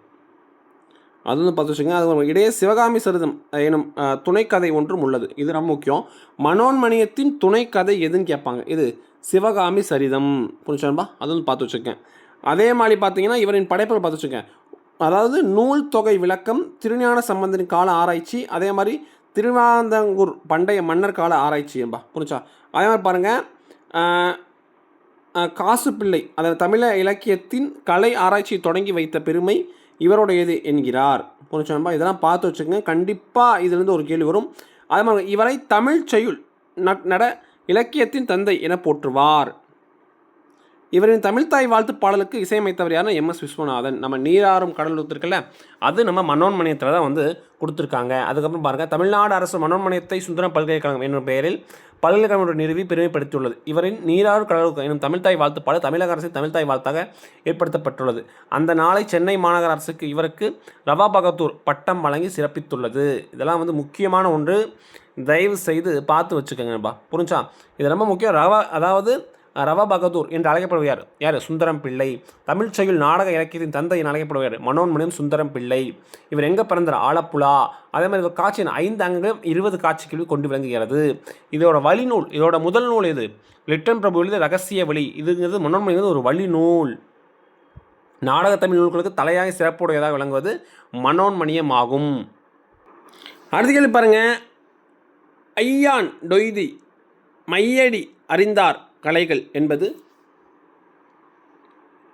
அது வந்து பார்த்து வச்சுங்க. அது இடையே சிவகாமி சரிதம் எனும் துணைக்கதை ஒன்றும் உள்ளது. இது ரொம்ப முக்கியம். மனோன்மணியத்தின் துணைக்கதை எதுன்னு கேட்பாங்க. இது சிவகாமி சரிதம். புரிஞ்சுன்பா? அது வந்து பார்த்து வச்சுருக்கேன். அதே மாதிரி பார்த்தீங்கன்னா, இவரின் படைப்புகள் பார்த்து வச்சுருக்கேன். அதாவது நூல் தொகை விளக்கம், திருஞான சம்பந்தரின் கால ஆராய்ச்சி, அதே மாதிரி திருவாந்தங்கூர் பண்டைய மன்னர் கால ஆராய்ச்சி என்பா. புரிஞ்சா? அதே மாதிரி பாருங்கள், காசு பிள்ளை அதாவது தமிழ இலக்கியத்தின் கலை ஆராய்ச்சி தொடங்கி வைத்த பெருமை இவருடையது என்கிறார். புரிஞ்சா? இதெல்லாம் பார்த்து வச்சுக்கோங்க. கண்டிப்பாக இதிலிருந்து ஒரு கேள்வி வரும். அதே மாதிரி இவரை தமிழ் செய்யுள் நட இலக்கியத்தின் தந்தை என போற்றுவார். இவரின் தமிழ்தாய் வாழ்த்து பாடலுக்கு இசையமைத்தவர் யாருன்னா MS விஸ்வநாதன். நம்ம நீராறும் கடல் இருக்குல்ல, அது நம்ம மனோன்மணியத்தில் தான் வந்து கொடுத்துருக்காங்க. அதுக்கப்புறம் பாருங்கள், தமிழ்நாடு அரசு மனோன்மணியத்தை சுந்தரம் பல்கலைக்கழகம் என்னும் பெயரில் பல்கலைக்கழகம் நிறுவி பெருமைப்படுத்தியுள்ளது. இவரின் நீராறு கடலுக்கு எனும் தமிழ்தாய் வாழ்த்து பாடல் தமிழக அரசின் தமிழ்தாய் வாழ்த்தாக ஏற்படுத்தப்பட்டுள்ளது. அந்த நாளை சென்னை மாநகர அரசுக்கு இவருக்கு ரவா பகதூர் பட்டம் வழங்கி சிறப்பித்துள்ளது. இதெல்லாம் வந்து முக்கியமான ஒன்று. தயவு செய்து பார்த்து வச்சுக்கோங்கப்பா. புரிஞ்சா? இது ரொம்ப முக்கியம். அதாவது ரவா பகதூர் என்று அழைக்கப்படுவார் யார்? சுந்தரம் பிள்ளை. தமிழ் செய்யுள் நாடக இலக்கியத்தின் தந்தை என அழைக்கப்படுவார் மனோன்மணியம் சுந்தரம் பிள்ளை. இவர் எங்கே பிறந்தார்? ஆலப்புழா. அதே மாதிரி இவர் காட்சியின் 5 அங்கங்களும் 20 காட்சிகள் கொண்டு விளங்குகிறது. இதோட வழிநூல், இதோட முதல் நூல் எது? லிட்டன் பிரபு எழுதிய ரகசிய வழி. இதுங்கிறது மனோன்மணியம் ஒரு வழிநூல். நாடக தமிழ் நூல்களுக்கு தலையாக சிறப்புடையதாக விளங்குவது மனோன்மணியம் ஆகும். அடுத்த கேள்வி பாருங்கள், ஐயான் டொய்தி மையடி அறிந்தார் கலைகள் என்பது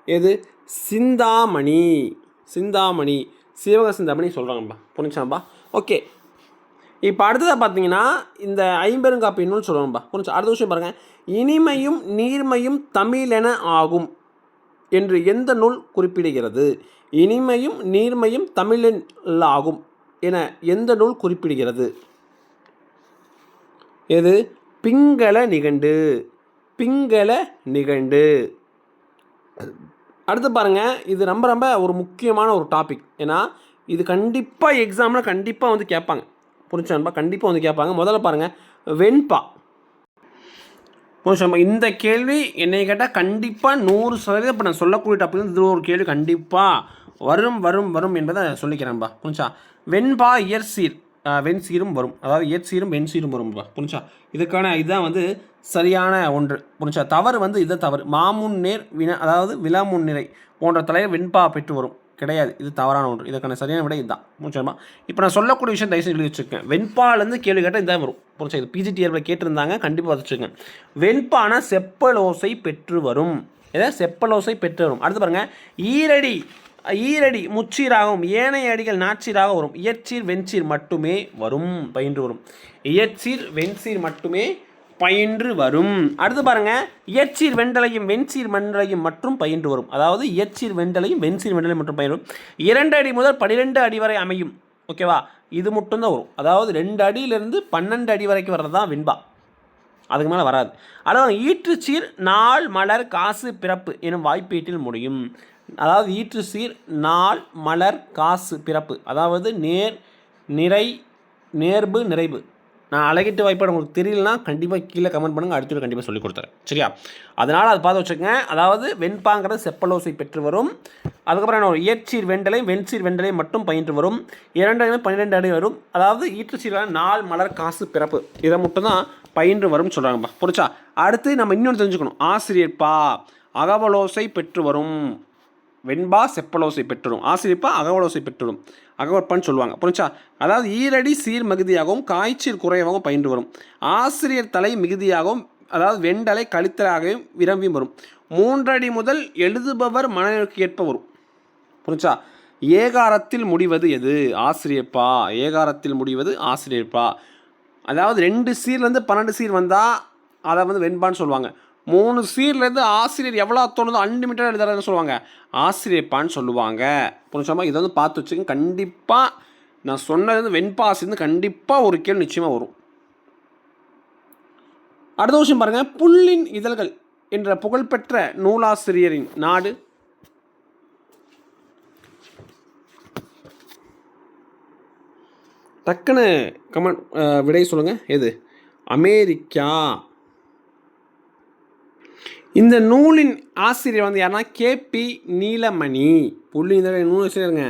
எது? சிந்தாமணி. சிவக சிந்தாமணி சொல்கிறாங்கப்பா. புரிஞ்சாம்பா? ஓகே. இப்போ அடுத்ததாக பார்த்தீங்கன்னா, இந்த 50 காப்பி நூல் சொல்லுவாங்கப்பா. புரிஞ்சா? அடுத்த விஷயம் பாருங்கள், இனிமையும் நீர்மையும் தமிழென ஆகும் என்று எந்த நூல் குறிப்பிடுகிறது? இனிமையும் நீர்மையும் தமிழில் ஆகும் என எந்த நூல் குறிப்பிடுகிறது? எது? பிங்கள நிகண்டு. அடுத்து பாருங்கள், இது ரொம்ப ஒரு முக்கியமான ஒரு டாபிக். ஏன்னா இது கண்டிப்பாக எக்ஸாமில் கண்டிப்பாக வந்து கேட்பாங்க. புரிஞ்சுன்பா? கண்டிப்பாக வந்து கேட்பாங்க. முதல்ல பாருங்கள், வெண்பா. புரிஞ்சுன்பா? இந்த கேள்வி என்னை கேட்டால் கண்டிப்பாக 100% இப்போ நான் சொல்லக்கூடிய டாபிக் இது ஒரு கேள்வி கண்டிப்பாக வரும் என்பதை சொல்லிக்கிறேன்பா. புரிஞ்சா? வெண்பா இயற்சீர் வெண்சீரும் வரும். அதாவது இயற்சீரும் வெண்சீரும் வரும்பா. புரிஞ்சா? இதுக்கான இதுதான் வந்து சரியான ஒன்று. புரிஞ்சா? தவறு வந்து இது தவறு. மாமுன்னேர் அதாவது விலாமுன்னிறை போன்ற தலையை வெண்பா பெற்று வரும். கிடையாது, இது தவறான ஒன்று. இதற்கான சரியான விட இதுதான். புரிஞ்சுமா? இப்போ நான் சொல்லக்கூடிய விஷயம் தயவுசெய்து எழுதி வச்சுருக்கேன். வெண்பாலேருந்து கேள்வி கேட்டால் இதான் வரும். புரிஞ்சா? இது PGTRல கேட்டிருந்தாங்க. கண்டிப்பாக வச்சுருக்கேன். வெண்பான செப்பலோசை பெற்று வரும். இதை செப்பலோசை பெற்று வரும். அடுத்து பாருங்கள், ஈரடி முச்சீராகவும் ஏனைய அடிகள் நாச்சீராக வரும். இயற்சீர் வெண்சீர் மட்டுமே வரும், பயின்று வரும். இயற்சீர் வெண்சீர் மட்டுமே பயின்று வரும். அடுத்து பாருங்க, இயற்சீர் வெண்டலையும் வெண்சீர் மண்டலையும் மற்றும் பயின்று வரும். அதாவது இயற்சீர் வெண்டலையும் வெண்சீர் மண்டலையும் மற்றும் பயின்று வரும். 2 அடி முதல் 12 அடி வரை அமையும். ஓகேவா, இது மட்டும்தான் வரும். அதாவது 2 அடியிலிருந்து 12 அடி வரைக்கும் வர்றது தான் வெண்பா, அதுக்கு மேலே வராது. அதாவது ஈற்றுச்சீர் நாள் மலர் காசு பிறப்பு எனும் வாய்ப்பீட்டில் முடியும். அதாவது ஈற்றுச்சீர் நாள் மலர் காசு பிறப்பு, அதாவது நேர்பு நிறைவு. நான் அழகிட்டு வாய்ப்பாடு உங்களுக்கு தெரியலனா கண்டிப்பாக கீழே கமெண்ட் பண்ணுங்கள், அடுத்து கண்டிப்பாக சொல்லிக் கொடுத்துறேன். சரியா, அதனால் அது பார்த்து வச்சுக்கோங்க. அதாவது வெண்பாங்கிறது செப்பலோசை பெற்று வரும். அதுக்கப்புறம் என்ன வரும், இயற்சீர் வெண்டலையும் வெண்சீர் வெண்டலையும் மட்டும் பயின்று வரும். 2 12 அடி வரும். அதாவது ஈற்றுச்சீரான நாள் மலர் காசு பிறப்பு இதை மட்டும் தான் பயின்று வரும்னு சொல்கிறாங்கப்பா. புரிச்சா? அடுத்து நம்ம இன்னொன்று தெரிஞ்சுக்கணும். ஆசிரியர்ப்பா அகவலோசை பெற்று வரும். வெண்பா செப்பலோசை பெற்றுடும். ஆசிரியப்பா அகவலோசை பெற்றுடும், அகவற்பான்னு சொல்லுவாங்க. புரிச்சா? அதாவது ஈரடி சீர் மிகுதியாகவும் காய்ச்சல் குறைவாகவும் பயின்று வரும். ஆசிரியர் தலை மிகுதியாகவும், அதாவது வெண்டலை கழித்தலாகவும் விரும்பி வரும். 3 அடி முதல் எழுதுபவர் மனநிலைக்கு ஏற்ப வரும். புரிச்சா? ஏகாரத்தில் முடிவது எது? ஆசிரியப்பா. ஏகாரத்தில் முடிவது ஆசிரியப்பா. அதாவது 2 சீர்லேருந்து 12 சீர் வந்தால் அதை வந்து வெண்பான்னு சொல்லுவாங்க. 3 சீர்லேருந்து ஆசிரியர் எவ்வளோ தோணுதோ அன்லிமிட்டடாக எழுதுறதுன்னு சொல்லுவாங்க, ஆசிரியப்பான்னு சொல்லுவாங்க. புரிஞ்சாமா? இதை வந்து பார்த்து வச்சுக்கோங்க. கண்டிப்பாக நான் சொன்னது வந்து வெண்பாசிருந்து கண்டிப்பாக ஒரு கேள்வி நிச்சயமாக வரும். அடுத்த விஷயம் பாருங்கள், புல்லின் இதழ்கள் என்ற புகழ்பெற்ற நூலாசிரியரின் நாடு? டக்குன்னு கமெண்ட் விடை சொல்லுங்கள். எது? அமெரிக்கா. இந்த நூலின் ஆசிரியர் வந்து யாருன்னா கேபி நீலமணி. புல்லின் இதழின் நூல் ஆசிரியருங்க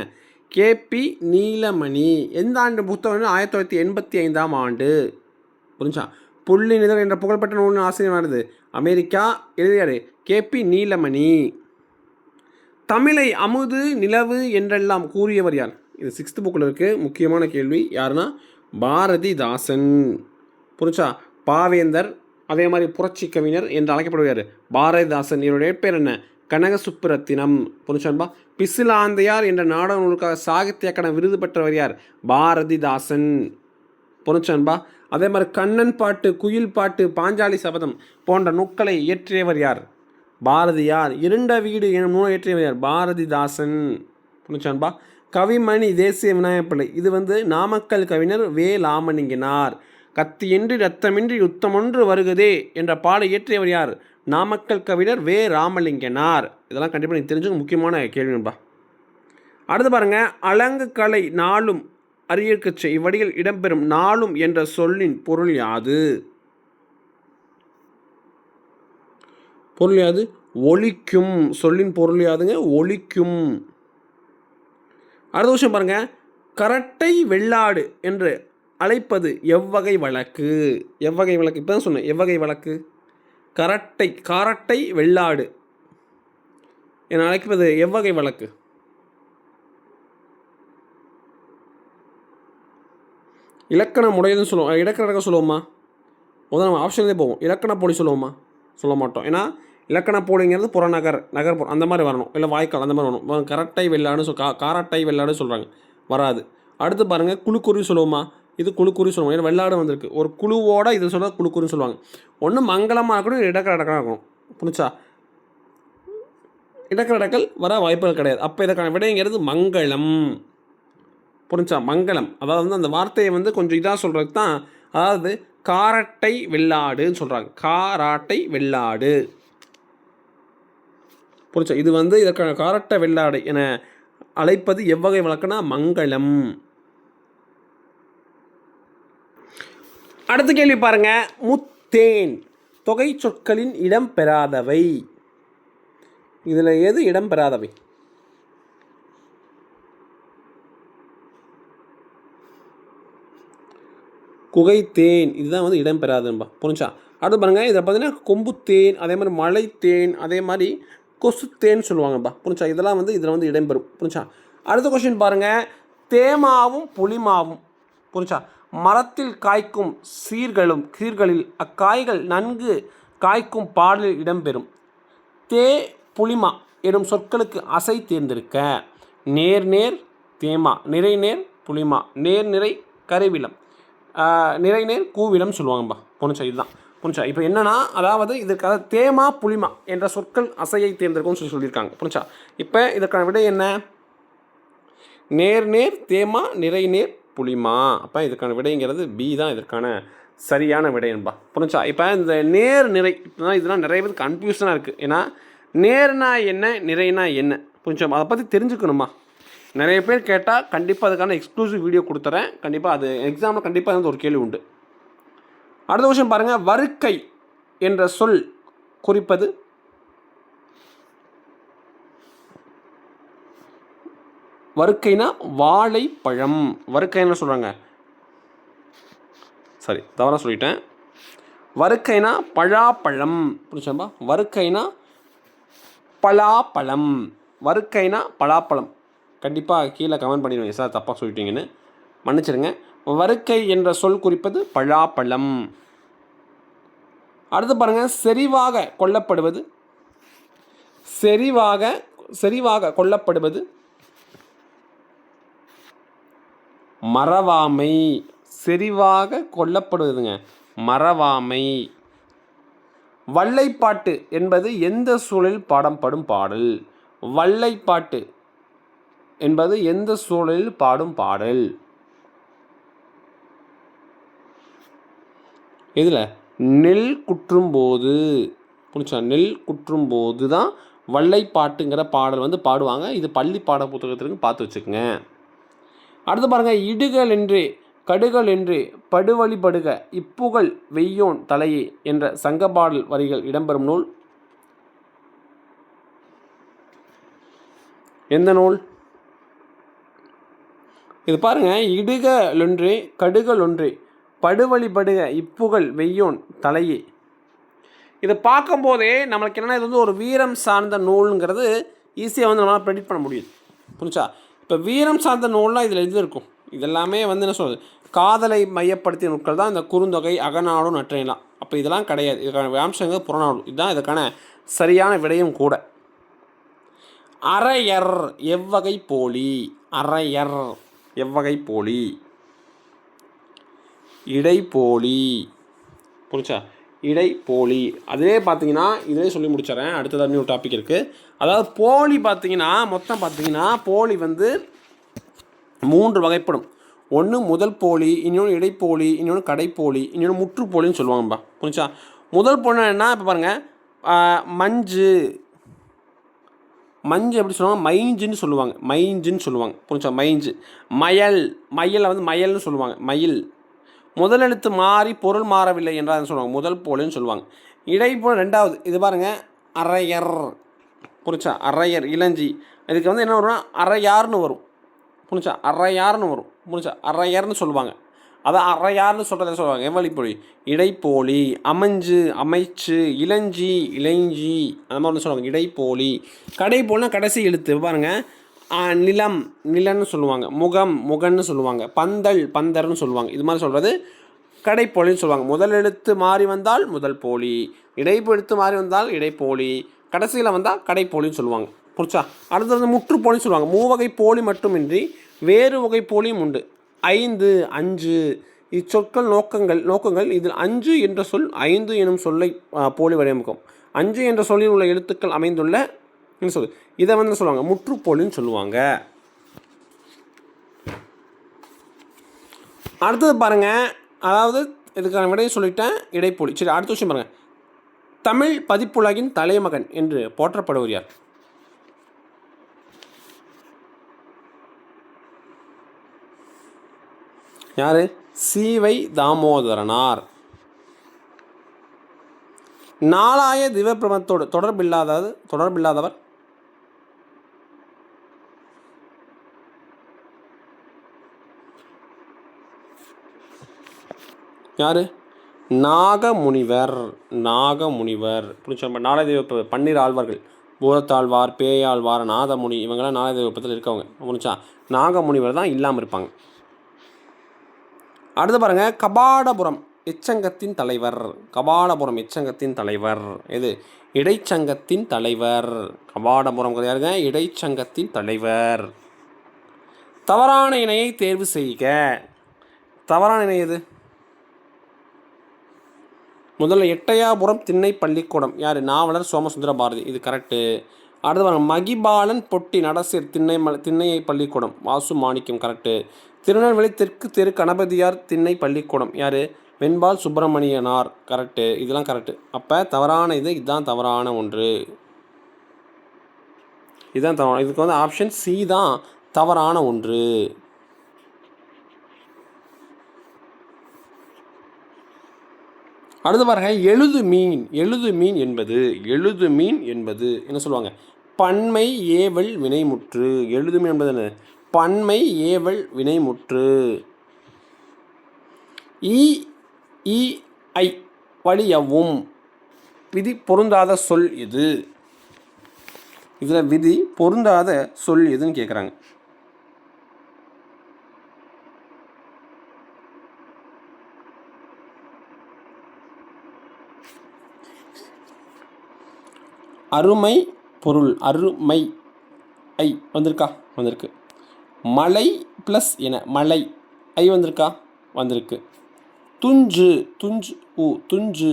கேபி நீலமணி. எந்த ஆண்டு புத்தகம்? 1985ஆம் ஆண்டு. புரிஞ்சா? புல்லின் இதழ் என்ற புகழ்பெற்ற நூலின் ஆசிரியர் வருது அமெரிக்கா. எழுதியாரு கேபி நீலமணி. தமிழை அமுது நிலவு என்றெல்லாம் கூறியவர் யார்? இது 6th புக்கில் இருக்குது. முக்கியமான கேள்வி. யாருன்னா பாரதிதாசன். புரிச்சா? பாவேந்தர், அதே மாதிரி புரட்சி கவிஞர் என்று அழைக்கப்படுவார் பாரதிதாசன். இவருடைய பேர் என்ன? கனக சுப்புரத்தினம். புரிச்சான்பா? பிசிலாந்தையார் என்ற நாடக நூலுக்காக சாகித்ய அகாடமி விருது பெற்றவர் யார்? பாரதிதாசன். புரிச்சான்பா? அதே மாதிரி கண்ணன் பாட்டு, குயில் பாட்டு, பாஞ்சாலி சபதம் போன்ற நூல்களை இயற்றியவர் யார்? பாரதியார். இருண்ட வீடு எனும் நூலை இயற்றியவர் யார்? பாரதிதாசன். புரிச்சான்பா? கவிமணி தேசிய விநாயகப் பிள்ளை. இது வந்து நாமக்கல் கவிஞர் வே லாமலிங்கனார். கத்தியின்றி ரத்தமின்றி யுத்தமொன்று வருகுதே என்ற பாடலை இயற்றியவர் யார்? நாமக்கல் கவிஞர் வே ராமலிங்கனார். இதெல்லாம் கண்டிப்பாக நீங்கள் தெரிஞ்சுக்க முக்கியமான கேள்விப்பா. அடுத்து பாருங்கள், அலங்கு கலை நாளும் அரியற்கச்சை இவ்வடியில் இடம்பெறும் நாளும் என்ற சொல்லின் பொருள் யாது? பொருள் யாது? ஒலிக்கும். சொல்லின் பொருள் யாதுங்க? ஒலிக்கும். அடுத்த விஷயம் பாருங்கள், கரட்டை வெள்ளாடு என்று அழைப்பது எவ்வகை வழக்கு? எவ்வகை வழக்கு? இப்போ தான் சொன்னேன். எவ்வகை வழக்கு? காரட்டை வெள்ளாடு என அழைப்பது எவ்வகை வழக்கு? இலக்கண முறையதுன்னு சொல்லுவோம். இலக்கண சொல்லுவோமா? முதல்ல நம்ம ஆப்ஷன்லேயே போவோம். இலக்கண போலி சொல்லுவோமா? சொல்ல மாட்டோம். ஏன்னா இலக்கண போலிங்கிறது நகர்ப்புறம் அந்த மாதிரி வரணும், இல்லை வாய்க்கால் அந்த மாதிரி வரணும். கரட்டை வெள்ளாடுன்னு காரட்டை வெள்ளாடு சொல்கிறாங்க, வராது. அடுத்து பாருங்கள், குழுக்குருவி சொல்லுவோமா? இது குழுக்குருவி சொல்லுவாங்க. ஏன்னா வெள்ளாடு வந்திருக்கு. ஒரு குழுவோட இது சொல்ல குழுக்குருன்னு சொல்லுவாங்க. ஒன்று மங்களமாக இருக்கணும், இடக்கடக்காக இருக்கணும். புரிச்சா? இடக்கடக்கல் வர வாய்ப்புகள் கிடையாது. அப்போ இதற்கான விடைங்கிறது மங்களம். புரிஞ்சா? மங்களம். அதாவது வந்து அந்த வார்த்தையை வந்து கொஞ்சம் இதாக சொல்கிறதுக்கு தான், அதாவது காரட்டை வெள்ளாடுன்னு சொல்கிறாங்க. காராட்டை வெள்ளாடு. புரிச்சா? இது வந்து இதற்கான காரட்டை வெள்ளாடு என அழைப்பது எவ்வகை வழக்குனா மங்களம். அடுத்த கேள்வி பாருங்க, முத்தேன் தொகை சொற்களின் இடம் பெறாதவை. இதில் எது இடம் பெறாதவை? குகைத்தேன் இதுதான் வந்து இடம் பெறாதுன்பா. புரிஞ்சா? அடுத்து பாருங்கள், இதில் பார்த்தீங்கன்னா கொம்புத்தேன், அதே மாதிரி மலைத்தேன், அதே மாதிரி கொசுத்தேன் சொல்லுவாங்கப்பா. புரிஞ்சா? இதெல்லாம் வந்து இதில் வந்து இடம்பெறும். புரிஞ்சா? அடுத்த கொஸ்டின் பாருங்கள், தேமாவும் புளிமாவும். புரிஞ்சா? மரத்தில் காய்க்கும் கீர்களில் அக்காய்கள் நன்கு காய்க்கும் பாடலில் இடம்பெறும். தே புளிமா எனும் சொற்களுக்கு அசை தேர்ந்தெடுக்க. நேர் நேர் தேமா, நிறை நேர் புளிமா, நேர் நிறை கருவிலம், நிறை நேர் கூவிலம் சொல்லுவாங்கப்பா. புரிஞ்சா? இதுதான் புரிஞ்சா? இப்போ என்னன்னா, அதாவது இதற்காக தேமா புளிமா என்ற சொற்கள் அசையை தேர்ந்தெடுக்கும்னு சொல்லியிருக்காங்க. புரிஞ்சா? இப்போ இதற்கான விடை என்ன? நேர் நேர் தேமா, நிறை நேர் புளிமா. அப்போ இதுக்கான விடைங்கிறது பி தான் இதற்கான சரியான விடை என்பா. புரிஞ்சா? இப்போ இந்த நேர் நிறை இதெல்லாம் நிறைய பேருக்கு கன்ஃபியூஷனாக இருக்குது. ஏன்னா நேர்னா என்ன, நிறைனா என்ன, கொஞ்சம் அதை பற்றி தெரிஞ்சுக்கணுமா. நிறைய பேர் கேட்டால் கண்டிப்பாக அதுக்கான எக்ஸ்க்ளூசிவ் வீடியோ கொடுத்துறேன். கண்டிப்பாக அது எக்ஸாமில் கண்டிப்பாக இருந்து ஒரு கேள்வி உண்டு. அடுத்த விஷயம் பாருங்கள். வருக்கை என்ற சொல் குறிப்பது வருக்கைனா வாழைப்பழம். வருக்கைன்னா சொல்கிறாங்க, சரி தவறாக சொல்லிட்டேன். வருக்கைனா பழாப்பழம். புரிஞ்சாம்பா? வருக்கைனா பலாப்பழம். வருக்கைனா பலாப்பழம். கண்டிப்பாக கீழே கமெண்ட் பண்ணிடுவீங்க சார் தப்பாக சொல்லிட்டீங்கன்னு, மன்னிச்சிடுங்க. வருக்கை என்ற சொல் குறிப்பது பலாப்பழம். அடுத்து பாருங்கள். செறிவாக கொல்லப்படுவது. செறிவாக கொல்லப்படுவது மறவாமை. செறிவாக கொல்லப்படுவதுங்க மறவாமை. வள்ளைப்பாட்டு என்பது எந்த சூழலில் பாடப்படும் பாடல்? வள்ளைப்பாட்டு என்பது எந்த சூழலில் பாடும் பாடல்? இதில் நெல் குற்றும்போது. புரிஞ்சா? நெல் குற்றும்போது தான் வள்ளைப்பாட்டுங்கிற பாடல் பாடுவாங்க. இது பள்ளி பாட புத்தகத்திற்கு பார்த்து வச்சுக்கோங்க. அடுத்து பாருங்கள். இடுகள் என்று கடுகள் என்று படுவழிபடுக இப்புகழ் வெய்யோன் தலையே என்ற சங்கப்பாடல் வரிகள் இடம்பெறும் நூல் எந்த நூல்? இது பாருங்கள். இடுகளொன்றே கடுகளொன்றே படுவழிபடுக இப்புகழ் வெய்யோன் தலையே. இதை பார்க்கும்போதே நம்மளுக்கு என்னென்னா, இது ஒரு வீரம் சார்ந்த நூலுங்கிறது ஈஸியாக நம்மளால் ப்ரெடிக்ட் பண்ண முடியுது. புரிஞ்சா? இப்போ வீரம் சார்ந்த நூல்லாம் இதில் எழுதியிருக்கும். இதெல்லாமே என்ன சொல்கிறது, காதலை மையப்படுத்திய நூல்கள் தான் இந்த குறுந்தொகை, அகநானூறு, நற்றிணைலாம். அப்போ இதெல்லாம் கிடையாது. இதுக்கான அம்சங்கள் புறநானூறு. இதுதான் இதுக்கான சரியான விடையும் கூட. அரையர் எவ்வகை போலி. அரையர் எவ்வகை போலி? இடைப்போலி. புரிச்சா? இடைப்போலி. அதே பார்த்தீங்கன்னா இதிலே சொல்லி முடிச்சிடறேன். அடுத்ததாக நியூ டாபிக் இருக்குது. அதாவது போலி பார்த்தீங்கன்னா மொத்தம் பார்த்தீங்கன்னா போலி 3 வகைப்படும். ஒன்று முதல் போலி, இன்னொன்று இடைப்போலி, இன்னொன்று கடைப்போலி, இன்னொன்று முற்றுப்போலின்னு சொல்லுவாங்கப்பா. புரிஞ்சா? முதல் போலி என்ன? இப்போ பாருங்கள். மஞ்சு எப்படி சொல்லுவாங்க? மைஞ்சுன்னு சொல்லுவாங்க. மைஞ்சுன்னு சொல்லுவாங்க. புரிஞ்சா? மைஞ்சு. மயலை மயல்னு சொல்லுவாங்க. மயில். முதல் எழுத்து மாறி பொருள் மாறவில்லை என்றால் சொல்லுவாங்க முதல் போலின்னு சொல்லுவாங்க. இடைப்போல் 2வது. இது பாருங்கள். அரையர். புரிச்சா? அரையர் இளஞ்சி. இதுக்கு என்ன வரும்னா அரையார்னு வரும். புரிச்சா? அரையார்னு வரும். புரிச்சா? அரையர்னு சொல்லுவாங்க. அதான் அரையார்னு சொல்லுவாங்க. எவ்வளிப்பொழி இடைப்போலி. அமைச்சு இளஞ்சி இளைஞ்சி அந்த மாதிரி சொல்லுவாங்க. இடைப்போலி. கடைப்போல்னா கடைசி எழுத்து பாருங்கள். நிலன்னு சொல்லுவாங்க. முகன்னு சொல்லுவாங்க. பந்தர்னு சொல்லுவாங்க. இது மாதிரி சொல்கிறது கடைப்போலின்னு சொல்லுவாங்க. முதல் எழுத்து மாறி வந்தால் முதல் போலி, இடைப்பு எழுத்து மாறி வந்தால் இடைப்போலி, கடைசியில் வந்தால் கடைப்போலின்னு சொல்லுவாங்க. புரிச்சா? அடுத்தது முற்றுப்போலின்னு சொல்லுவாங்க. 3 வகை போலி மட்டுமின்றி வேறு வகை போலியும் உண்டு. 5 இச்சொற்கள் நோக்கங்கள். இதில் 5 என்ற சொல் 5 எனும் சொல்லை போலி வடிவமைக்கும். 5 என்ற சொல்லில் உள்ள எழுத்துக்கள் அமைந்துள்ள சொல்லு இதை சொல்லுவாங்க முற்றுப்போலின்னு சொல்லுவாங்க. அடுத்தது பாருங்கள். அதாவது இதுக்கான விடையை சொல்லிட்டேன். இடைப்போலி. சரி, அடுத்த விஷயம் பாருங்கள். தமிழ் பதிப்புலகின் தலைமகன் என்று போற்றப்படுவர் யார்? யார்? சீவை தாமோதரனார். நாலாய திவ்யபிரபந்தத்தோடு தொடர்பில்லாதவர் யார்? நாகமுனிவர். புரிஞ்சா? நாலாய தெய்வ 12 ஆழ்வார்கள். பூதத்தாழ்வார், பேயாழ்வார், நாதமுனி, இவங்கெல்லாம் நாலாய தெய்வத்தில் இருக்கவங்க. புரிஞ்சா? நாகமுனிவர் தான் இல்லாமல் இருப்பாங்க. அடுத்து பாருங்கள். கபாடபுரம் எச்சங்கத்தின் தலைவர். கபாடபுரம் எச்சங்கத்தின் தலைவர். இது இடைச்சங்கத்தின் தலைவர். கபாடபுரம் யாருங்க? இடைச்சங்கத்தின் தலைவர். தவறான இணையை தேர்வு செய்க. தவறான இணை எது? முதல்ல எட்டயாபுரம் திண்ணை பள்ளிக்கூடம் யார்? நாவலர் சோமசுந்தர பாரதி. இது கரெக்டு. அடுத்து பாருங்க, மகிபாலன் பொட்டி நடசீர் திண்ணையை பள்ளிக்கூடம் வாசு மாணிக்கம். கரெக்டு. திருநெல்வேலி தெற்கு தெரு கணபதியார் திண்ணை பள்ளிக்கூடம் யார்? வெண்பால் சுப்பிரமணியனார். கரெக்டு. இதெல்லாம் கரெக்டு. அப்போ தவறான இதுதான் தவறான ஒன்று. இதுதான் தவறான. இதுக்கு வந்து ஆப்ஷன் சி தான் தவறான ஒன்று. அடுத்து பாருங்க, எழுது மீன் என்பது என்ன சொல்லுவாங்க? பன்மை ஏவல் வினைமுற்று. எழுது மீன் என்பது என்ன? பன்மை ஏவல் வினைமுற்று. ஐ வழியவும் விதி பொருந்தாத சொல் எது? இதில் விதி பொருந்தாத சொல் எதுன்னு கேட்குறாங்க. அருமை பொருள். அருமை ஐ வந்திருக்கா? வந்திருக்கு. மலை ப்ளஸ் என மலை ஐ வந்திருக்கா? வந்திருக்கு. துஞ்சு துஞ்சு.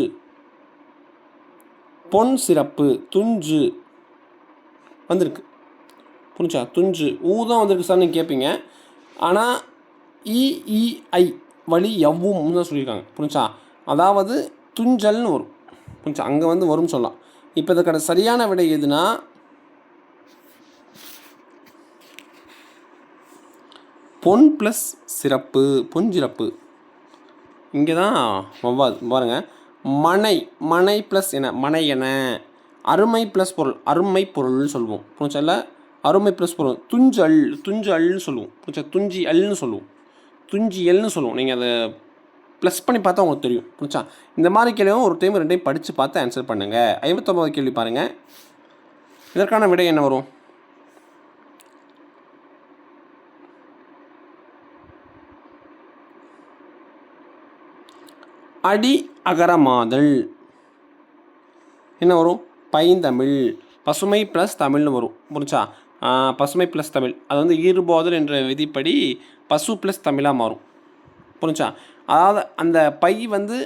பொன் சிறப்பு துஞ்சு வந்திருக்கு. புரிஞ்சா? துஞ்சு தான் வந்திருக்கு சார் நீங்கள் கேட்பீங்க. ஆனால் ஐ வழி எவ்வும் தான் சொல்லியிருக்காங்க. புரிஞ்சா? அதாவது துஞ்சல்னு வரும். புரிஞ்சா? அங்கே வந்து வரும்னு சொல்லலாம். இப்போ இதுக்கான சரியான விடை எதுனா பொன் ப்ளஸ் சிறப்பு, பொஞ்சிறப்பு. இங்கே தான் வவ்வாது பாருங்கள். மனை ப்ளஸ் என மனை என. அருமை ப்ளஸ் பொருள் அருமை பொருள்னு சொல்லுவோம். புரிஞ்சா? இல்லை அருமை ப்ளஸ் பொருள் துஞ்சல்னு சொல்லுவோம். புரிஞ்சா? துஞ்சி அல்னு சொல்லுவோம். துஞ்சி எல்னு சொல்லுவோம். நீங்கள் அதை ப்ளஸ் பண்ணி பார்த்தா உங்களுக்கு தெரியும். புரிஞ்சா? இந்த மாதிரி கேள்வியும் ஒரு டைம் ரெண்டையும் படித்து பார்த்து ஆன்சர் பண்ணுங்கள். 59வது கேள்வி பாருங்கள். இதற்கான விடை என்ன வரும்? அடி அகரமாதல் என்ன வரும்? பைந்தமிழ். பசுமை ப்ளஸ் தமிழ்னு வரும். புரிஞ்சா? பசுமை ப்ளஸ் தமிழ். அது வந்து ஈறுபோதல் என்ற விதிப்படி பசு ப்ளஸ் தமிழாக மாறும். புரிஞ்சா? அதாவது அந்த பை வந்து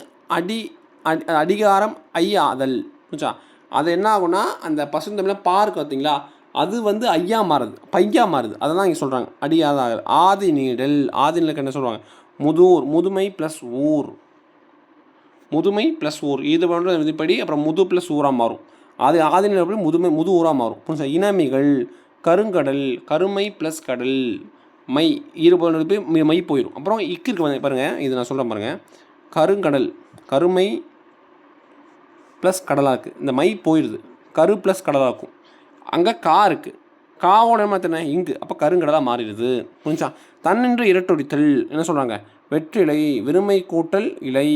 அடிகாரம் ஐ ஆதல். புரிஞ்சா? அது என்ன ஆகுனா அந்த பசுந்தமிழில் பாருக்கு பார்த்தீங்களா, அது வந்து ஐயா மாறுது, பையா மாறுது. அதை தான் இங்கே சொல்கிறாங்க அடியாத. ஆதி நீடல். ஆதி நீடலுக்கு என்ன சொல்லுவாங்க? முதுமை ப்ளஸ் ஊர். முதுமை ப்ளஸ் ஊர் இது பண்ணுற விதிப்படி அப்புறம் முது ப்ளஸ் ஊராக மாறும். ஆதி நீடல் முது ஊராக மாறும். புரிஞ்சா? இனமிகள். கருங்கடல். கருமை ப்ளஸ் கடல். மை ஈடுபடுறது போய் மை போயிடும். அப்புறம் இருக்கு வந்து பாருங்கள், இது நான் சொல்கிறேன் பாருங்கள். கருங்கடல் கருமை ப்ளஸ் கடலாக இருக்குது. இந்த மை போயிடுது, கரு ப்ளஸ் கடலாக இருக்கும். அங்கே கா இருக்குது, காவோட மாற்றின இங்கு, அப்போ கருங்கடலாக மாறிடுது. புரிஞ்சா? தன்னின்று இரட்டொடித்தல் என்ன சொல்கிறாங்க? வெற்றிலை. வெறுமை கூட்டல் இலை.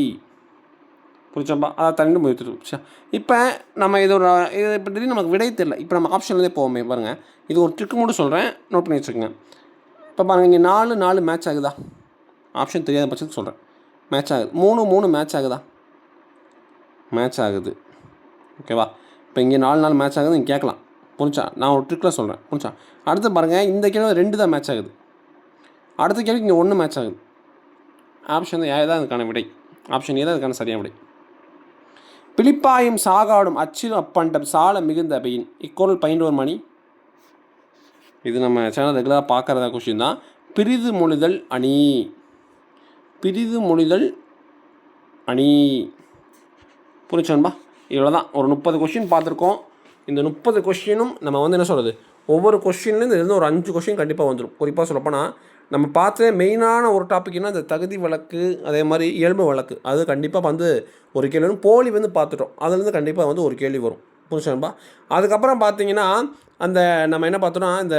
புரிஞ்சாப்பா? அதாவது தண்ணி முயற்சி. புரிச்சா? இப்போ நம்ம இதை இப்போ திடீர்னு நமக்கு விடை தெரியல. இப்போ நம்ம ஆப்ஷன்லேயே போவோமே பாருங்கள். இது ஒரு ட்ரிக்கு மட்டும் சொல்கிறேன், நோட் பண்ணி வச்சுக்கோங்க. இப்போ பாருங்கள், இங்கே 4 மேட்ச் ஆகுதா? ஆப்ஷன் தெரியாத பட்சத்துக்கு சொல்கிறேன். மேட்ச் ஆகுது. 3 மேட்ச் ஆகுதா? மேட்ச் ஆகுது. ஓகேவா? இப்போ இங்கே 4 மேட்ச் ஆகுது நீங்கள் கேட்கலாம். புரிஞ்சா? நான் ஒரு ட்ரிக்கில் சொல்கிறேன். புரிஞ்சா? அடுத்து பாருங்கள், இந்த கேள்வி 2 தான் மேட்ச் ஆகுது. அடுத்த கேள்வி இங்கே 1 மேட்ச் ஆகுது. ஆப்ஷன் தான் அதுக்கான விடை. ஆப்ஷன் தான் அதுக்கான சரியான விடை. பிலிப்பாயும் சாகாடும் அச்சிலும் அப்பண்டம் சால மிகுந்த பெயின் இக்குறள் பயின்றோர் மணி. இது நம்ம சேனல் ரெகுலராக பார்க்குறதா கொஷின் தான். பிரிது மொழிதல் அணி. பிரிது மொழிதல் அணி. புரிச்சோன்பா? இவ்வளோ தான். ஒரு 30 கொஷின் பார்த்துருக்கோம். இந்த 30 கொஷினும் நம்ம வந்து என்ன சொல்கிறது, ஒவ்வொரு கொஷின்லேருந்து இருந்து ஒரு 5 கொஷின் கண்டிப்பாக வந்துடும். குறிப்பாக சொல்லப்போனால் நம்ம பார்த்த மெயினான ஒரு டாப்பிக்னா இந்த தகுதி வழக்கு, அதே மாதிரி இயல்பு வழக்கு. அது கண்டிப்பாக வந்து ஒரு கேள்வி. போலி வந்து பார்த்துட்டோம், அதுலேருந்து கண்டிப்பாக வந்து ஒரு கேள்வி வரும். புரிச்சோன்பா? அதுக்கப்புறம் பார்த்தீங்கன்னா அந்த நம்ம என்ன பார்த்தோன்னா இந்த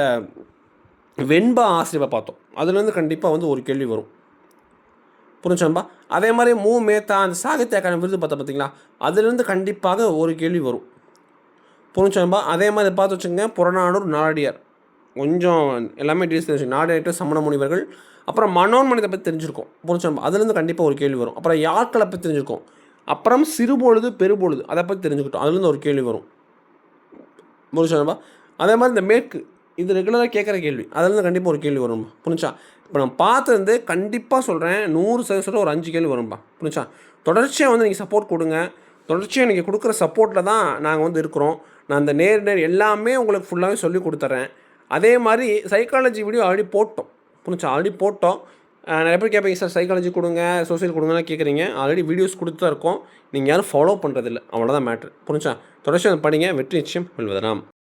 வெண்பா ஆசிரியரை பார்த்தோம், அதுலேருந்து கண்டிப்பாக வந்து ஒரு கேள்வி வரும். புரிஞ்சோம்பா? அதே மாதிரி மேத்தா அந்த சாகித்ய அகாடமி விருது பார்த்தீங்களா, அதுலேருந்து கண்டிப்பாக ஒரு கேள்வி வரும். புரிஞ்சோம்பா? அதே மாதிரி பார்த்து வச்சுக்கோங்க, புறநானூறு நாலடியார் கொஞ்சம் எல்லாமே டீல்ஸ் தெரிஞ்சு நாடேற்ற சமண முனிவர்கள், அப்புறம் மனோன்மணியத்தை பற்றி தெரிஞ்சிருக்கோம். புரிஞ்சா? அதுலேருந்து கண்டிப்பாக ஒரு கேள்வி வரும். அப்புறம் யாக்களை பற்றி தெரிஞ்சிருக்கோம். அப்புறம் சிறுபொழுது பெருபொழுது அதை பற்றி தெரிஞ்சுக்கிட்டோம். அதுலேருந்து ஒரு கேள்வி வரும். புரிஞ்சாப்பா? அதே மாதிரி இந்த மேற்கு இது ரெகுலராக கேட்குற கேள்வி. அதுலேருந்து கண்டிப்பாக ஒரு கேள்வி வரும்பா. புரிஞ்சா? இப்போ நான் பார்த்தது கண்டிப்பாக சொல்கிறேன் 100% ஒரு 5 கேள்வி வரும்பா. புரிஞ்சா? தொடர்ச்சியாக வந்து நீங்கள் சப்போர்ட் கொடுங்க. தொடர்ச்சியாக நீங்கள் கொடுக்குற சப்போர்ட்டில் தான் நாங்கள் வந்து இருக்கிறோம். நான் அந்த நேர் எல்லாமே உங்களுக்கு ஃபுல்லாகவே சொல்லி கொடுத்துட்றேன். அதே மாதிரி சைக்காலஜி வீடியோ ஆல்ரெடி போட்டோம். புரிஞ்சா? ஆல்ரெடி போட்டோம். நிறைய பேர் கேட்பீங்க சார் சைக்காலஜி கொடுங்க, சோசியல் கொடுங்கலாம் கேட்குறீங்க. ஆல்ரெடி வீடியோஸ் கொடுத்து தான் இருக்கோம். நீங்கள் யாரும் ஃபாலோ பண்ணுறதில்ல. அவ்வளோதான் மேட்ரு. புரிஞ்சா? தொடர்ச்சியாக படிங்க. வெற்றி நிச்சயம் வெல்வதெல்லாம்.